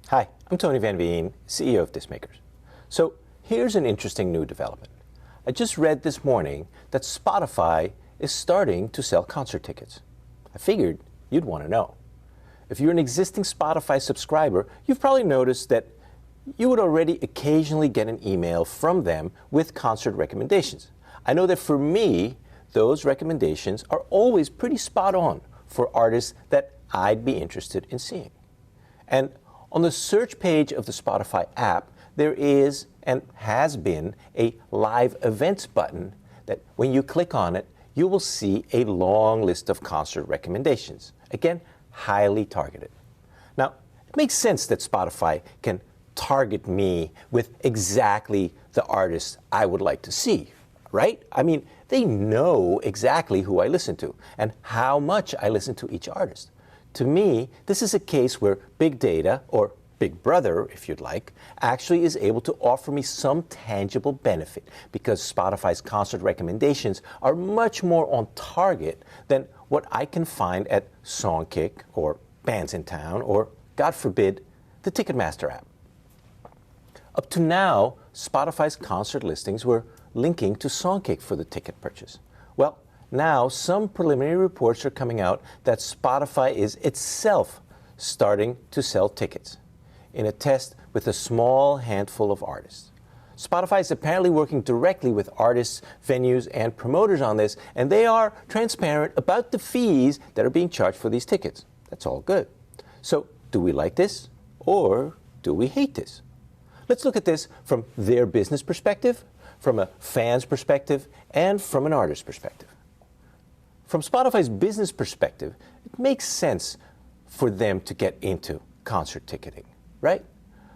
Hi, I'm Tony Van Veen, CEO of Discmakers. So here's an interesting new development. I just read this morning that Spotify is starting to sell concert tickets. I figured you'd want to know. If you're an existing Spotify subscriber, you've probably noticed that you would already occasionally get an email from them with concert recommendations. I know that for me, those recommendations are always pretty spot on for artists that I'd be interested in seeing. And on the search page of the Spotify app, there is and has been a live events button that when you click on it, you will see a long list of concert recommendations. Again, highly targeted. Now, it makes sense that Spotify can target me with exactly the artists I would like to see, right? I mean, they know exactly who I listen to and how much I listen to each artist. To me, this is a case where big data, or Big Brother, if you'd like, actually is able to offer me some tangible benefit because Spotify's concert recommendations are much more on target than what I can find at Songkick or Bands in Town or, God forbid, the Ticketmaster app. Up to now, Spotify's concert listings were linking to Songkick for the ticket purchase. Well, now some preliminary reports are coming out that Spotify is itself starting to sell tickets in a test with a small handful of artists. Spotify is apparently working directly with artists, venues, and promoters on this, and they are transparent about the fees that are being charged for these tickets. That's all good. So, do we like this, or do we hate this? Let's look at this from their business perspective, from a fan's perspective, and from an artist's perspective. From Spotify's business perspective, it makes sense for them to get into concert ticketing, right?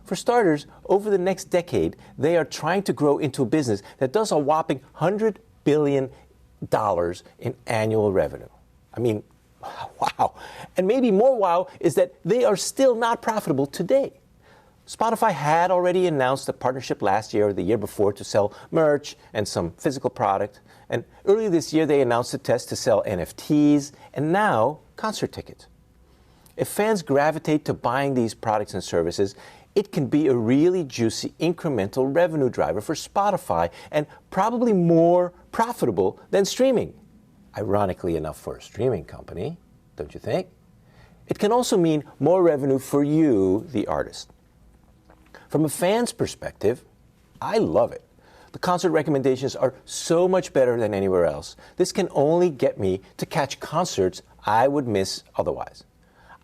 For starters, over the next decade, they are trying to grow into a business that does a whopping $100 billion in annual revenue. I mean, wow. And maybe more wow is that they are still not profitable today. Spotify had already announced a partnership last year or the year before to sell merch and some physical product. And earlier this year, they announced a test to sell NFTs and now concert tickets. If fans gravitate to buying these products and services, it can be a really juicy incremental revenue driver for Spotify and probably more profitable than streaming. Ironically enough for a streaming company, don't you think? It can also mean more revenue for you, the artist. From a fan's perspective, I love it. The concert recommendations are so much better than anywhere else. This can only get me to catch concerts I would miss otherwise.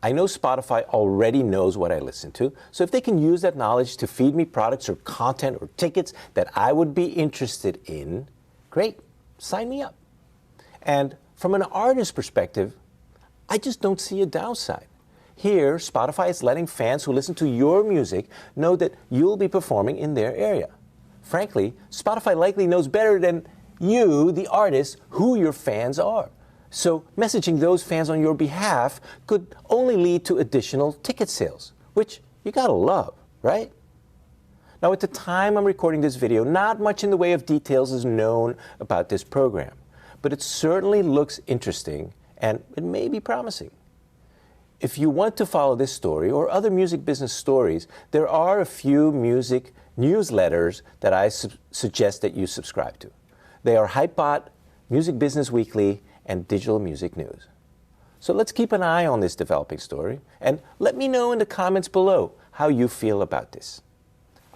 I know Spotify already knows what I listen to, so if they can use that knowledge to feed me products or content or tickets that I would be interested in, great, sign me up. And from an artist's perspective, I just don't see a downside. Here, Spotify is letting fans who listen to your music know that you'll be performing in their area. Frankly, Spotify likely knows better than you, the artist, who your fans are. So messaging those fans on your behalf could only lead to additional ticket sales, which you gotta love, right? Now, at the time I'm recording this video, not much in the way of details is known about this program, but it certainly looks interesting and it may be promising. If you want to follow this story or other music business stories, there are a few music newsletters that I suggest that you subscribe to. They are Hypebot, Music Business Weekly, and Digital Music News. So let's keep an eye on this developing story and let me know in the comments below how you feel about this.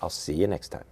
I'll see you next time.